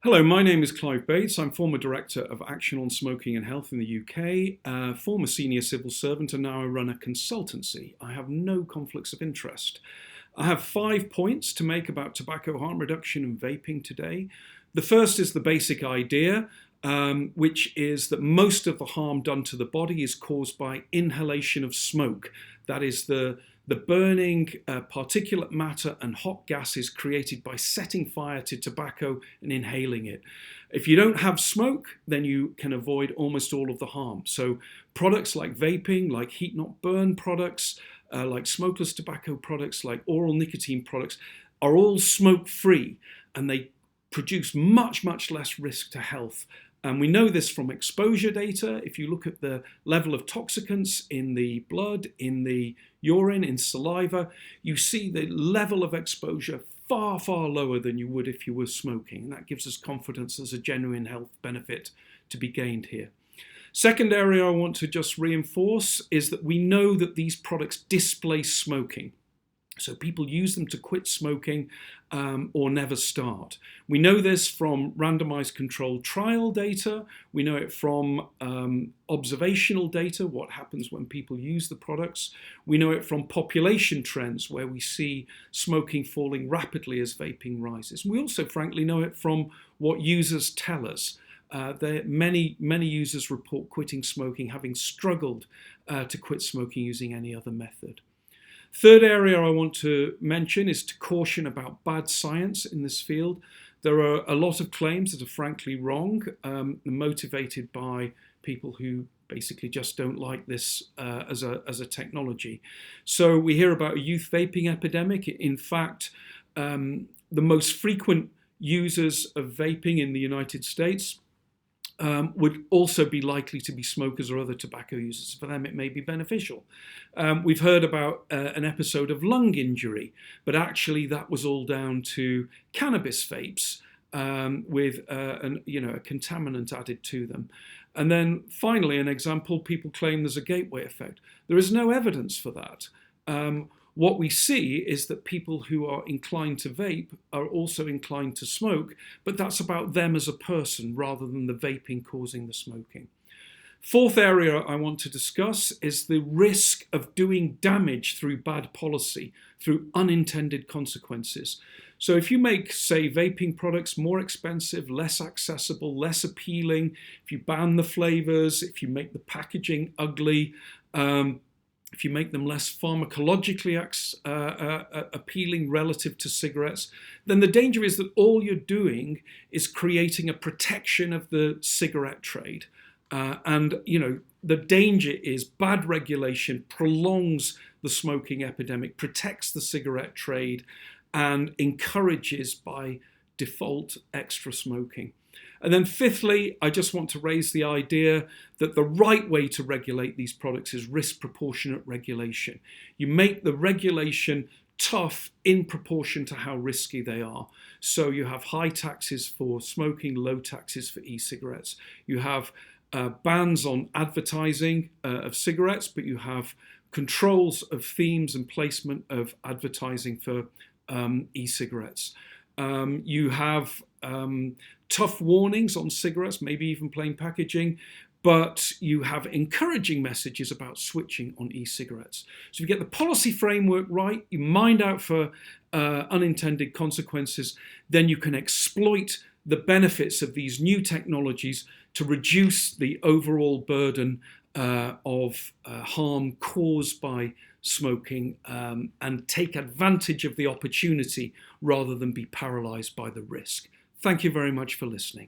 Hello, my name is Clive Bates. I'm former Director of Action on Smoking and Health in the UK, former senior civil servant, and now I run a consultancy. I have no conflicts of interest. I have 5 points to make about tobacco harm reduction and vaping today. The first is the basic idea, which is that most of the harm done to the body is caused by inhalation of smoke. That is the burning particulate matter and hot gases created by setting fire to tobacco and inhaling it. If you don't have smoke, then you can avoid almost all of the harm. So products like vaping, like heat not burn products, like smokeless tobacco products, like oral nicotine products, are all smoke-free, and they produce much, much less risk to health. And we know this from exposure data. If you look at the level of toxicants in the blood, in the urine, in saliva, you see the level of exposure far, far lower than you would if you were smoking. And that gives us confidence there's a genuine health benefit to be gained here. Second area I want to just reinforce is that we know that these products displace smoking. So people use them to quit smoking or never start. We know this from randomized controlled trial data. We know it from observational data, what happens when people use the products. We know it from population trends, where we see smoking falling rapidly as vaping rises. We also, frankly, know it from what users tell us. Many users report quitting smoking, having struggled to quit smoking using any other method. Third area I want to mention is to caution about bad science in this field. There are a lot of claims that are frankly wrong, motivated by people who basically just don't like this as a technology. So we hear about a youth vaping epidemic. In fact, the most frequent users of vaping in the United States would also be likely to be smokers or other tobacco users. For them, it may be beneficial. We've heard about an episode of lung injury, but actually that was all down to cannabis vapes with a contaminant added to them. And then finally, an example, people claim there's a gateway effect. There is no evidence for that. What we see is that people who are inclined to vape are also inclined to smoke, but that's about them as a person rather than the vaping causing the smoking. Fourth area I want to discuss is the risk of doing damage through bad policy, through unintended consequences. So if you make, say, vaping products more expensive, less accessible, less appealing, if you ban the flavors, if you make the packaging ugly, if you make them less pharmacologically appealing relative to cigarettes, then the danger is that all you're doing is creating a protection of the cigarette trade. The danger is bad regulation prolongs the smoking epidemic, protects the cigarette trade, and encourages by default extra smoking. And then fifthly, I just want to raise the idea that the right way to regulate these products is risk proportionate regulation. You make the regulation tough in proportion to how risky they are. So you have high taxes for smoking, low taxes for e-cigarettes. You have bans on advertising of cigarettes, but you have controls of themes and placement of advertising for e-cigarettes. You have tough warnings on cigarettes, maybe even plain packaging, but you have encouraging messages about switching on e-cigarettes. So if you get the policy framework right, you mind out for unintended consequences, then you can exploit the benefits of these new technologies to reduce the overall burden of harm caused by smoking and take advantage of the opportunity rather than be paralyzed by the risk. Thank you very much for listening.